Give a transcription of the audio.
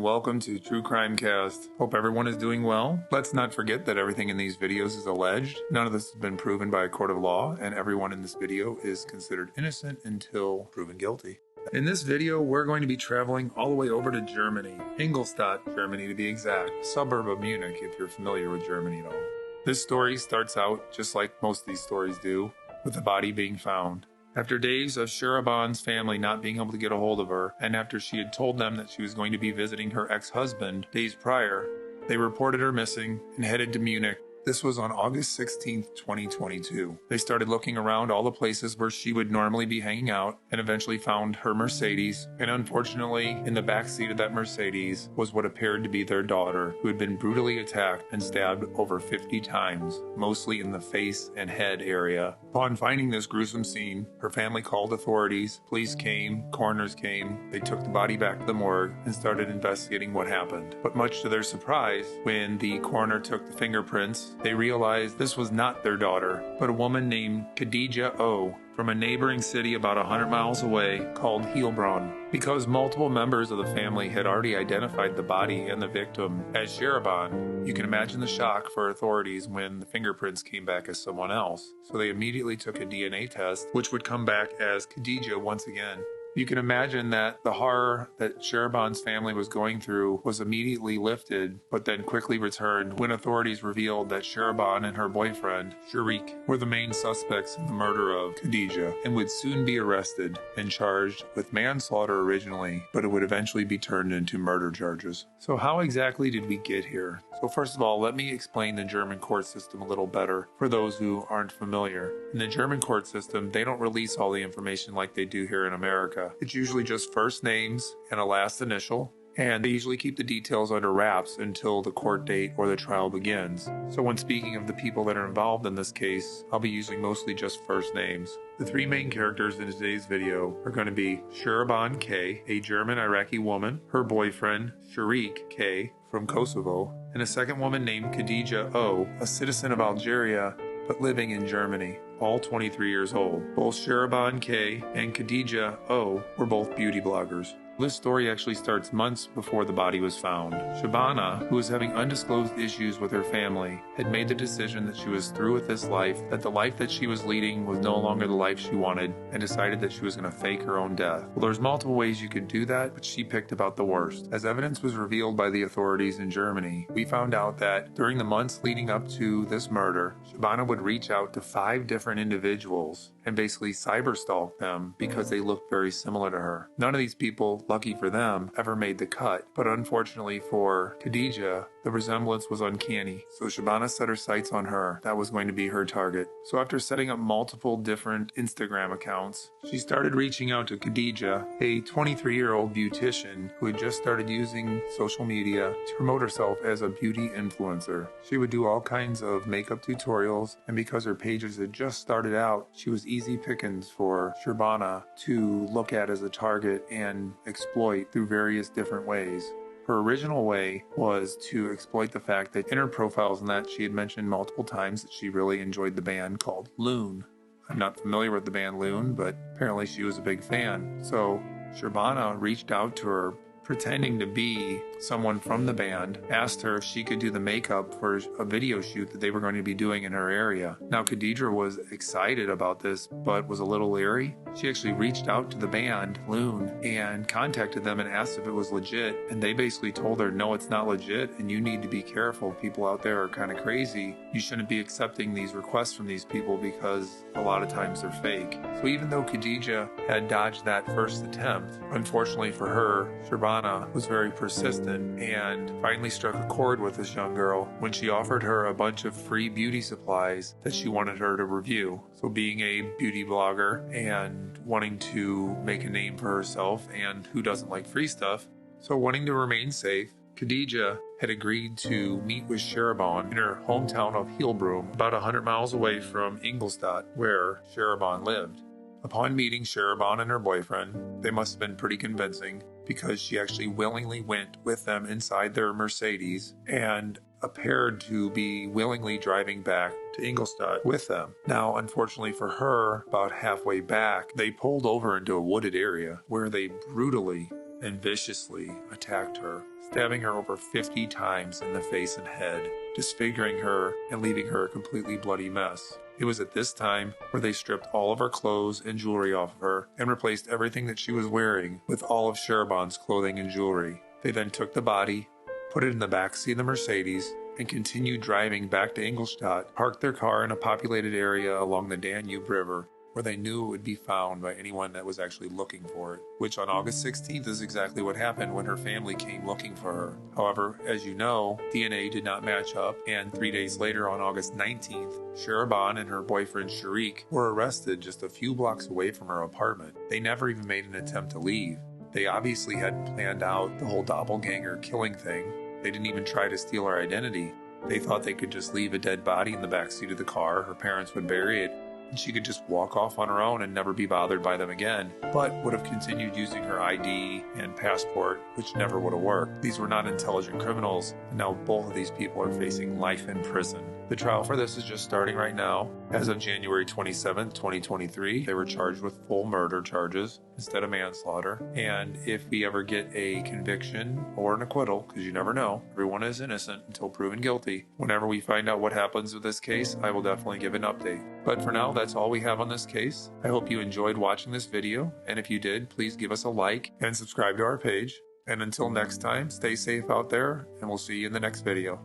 welcome to True Crime Cast. Hope everyone is doing well. Let's not forget that everything in these videos is alleged. None of this has been proven by a court of law, and everyone in this video is considered innocent until proven guilty. In this video, we're going to be traveling all the way over to Germany, Ingolstadt, Germany to be exact, a suburb of Munich if you're familiar with Germany at all. This story starts out just like most of these stories do, with the body being found. After days of Shiraban's family not being able to get a hold of her, and after she had told them that she was going to be visiting her ex-husband days prior, they reported her missing and headed to Munich. This was on August 16th, 2022. They started looking around all the places where she would normally be hanging out and eventually found her Mercedes. And unfortunately, in the backseat of that Mercedes was what appeared to be their daughter, who had been brutally attacked and stabbed over 50 times, mostly in the face and head area. Upon finding this gruesome scene, her family called authorities, police came, coroners came, they took the body back to the morgue and started investigating what happened. But much to their surprise, when the coroner took the fingerprints, they realized this was not their daughter, but a woman named Khadija O. from a neighboring city about 100 miles away called Heilbronn. Because multiple members of the family had already identified the body and the victim as Shiraban, you can imagine the shock for authorities when the fingerprints came back as someone else. So they immediately took a DNA test, which would come back as Khadija once again. You can imagine that the horror that Shiraban's family was going through was immediately lifted, but then quickly returned when authorities revealed that Shiraban and her boyfriend, Sharik, were the main suspects in the murder of Khadija and would soon be arrested and charged with manslaughter originally, but it would eventually be turned into murder charges. So how exactly did we get here? So first of all, let me explain the German court system a little better for those who aren't familiar. In the German court system, they don't release all the information like they do here in America. It's usually just first names and a last initial, and they usually keep the details under wraps until the court date or the trial begins. So when speaking of the people that are involved in this case, I'll be using mostly just first names. The three main characters in today's video are going to be Shiraban K, a German-Iraqi woman, her boyfriend, Sharik K, from Kosovo, and a second woman named Khadija O, a citizen of Algeria, but living in Germany, all 23 years old. Both Shiraban K and Khadija O were both beauty bloggers. This story actually starts months before the body was found. Shabana, who was having undisclosed issues with her family, had made the decision that she was through with this life, that the life that she was leading was no longer the life she wanted, and decided that she was going to fake her own death. Well, there's multiple ways you could do that, but she picked about the worst. As evidence was revealed by the authorities in Germany, we found out that during the months leading up to this murder, Shabana would reach out to 5 different individuals and basically cyberstalk them because they looked very similar to her. None of these people, lucky for them, ever made the cut, but unfortunately for Khadija, the resemblance was uncanny. So Shabana set her sights on her. That was going to be her target. So after setting up multiple different Instagram accounts, she started reaching out to Khadija, a 23-year-old beautician who had just started using social media to promote herself as a beauty influencer. She would do all kinds of makeup tutorials, and because her pages had just started out, she was easy pickings for Shabana to look at as a target and exploit through various different ways. Her original way was to exploit the fact that in her profiles and that she had mentioned multiple times that she really enjoyed the band called Loon. I'm not familiar with the band Loon, but apparently she was a big fan. So Shabana reached out to her pretending to be someone from the band, asked her if she could do the makeup for a video shoot that they were going to be doing in her area. Now Khadija was excited about this, but was a little leery. She actually reached out to the band, Loon, and contacted them and asked if it was legit, and they basically told her, no, it's not legit, and you need to be careful. People out there are kind of crazy. You shouldn't be accepting these requests from these people because a lot of times they're fake. So even though Khadija had dodged that first attempt, unfortunately for her, Shabana was very persistent and finally struck a chord with this young girl when she offered her a bunch of free beauty supplies that she wanted her to review. So being a beauty blogger and wanting to make a name for herself, and who doesn't like free stuff, so wanting to remain safe, Khadija had agreed to meet with Shiraban in her hometown of Heilbronn, about 100 miles away from Ingolstadt, where Shiraban lived. Upon meeting Shiraban and her boyfriend, they must have been pretty convincing because she actually willingly went with them inside their Mercedes and appeared to be willingly driving back to Ingolstadt with them. Now, unfortunately for her, about halfway back, they pulled over into a wooded area where they brutally and viciously attacked her, stabbing her over 50 times in the face and head, disfiguring her and leaving her a completely bloody mess. It was at this time where they stripped all of her clothes and jewelry off of her and replaced everything that she was wearing with all of Sharaban's clothing and jewelry. They then took the body, put it in the backseat of the Mercedes, and continued driving back to Ingolstadt, parked their car in a populated area along the Danube River, where they knew it would be found by anyone that was actually looking for it, which on August 16th is exactly what happened when her family came looking for her. However, as you know, DNA did not match up, and 3 days later on August 19th, Sharaban and her boyfriend Sharik were arrested just a few blocks away from her apartment. They never even made an attempt to leave. They obviously hadn't planned out the whole doppelganger killing thing. They didn't even try to steal her identity. They thought they could just leave a dead body in the backseat of the car, her parents would bury it, and she could just walk off on her own and never be bothered by them again, but would have continued using her ID and passport, which never would have worked. These were not intelligent criminals, and now both of these people are facing life in prison. The trial for this is just starting right now. As of January 27th, 2023, they were charged with full murder charges instead of manslaughter. And if we ever get a conviction or an acquittal, because you never know, everyone is innocent until proven guilty. Whenever we find out what happens with this case, I will definitely give an update. But for now, that's all we have on this case. I hope you enjoyed watching this video, and if you did, please give us a like and subscribe to our page. And until next time, stay safe out there, and we'll see you in the next video.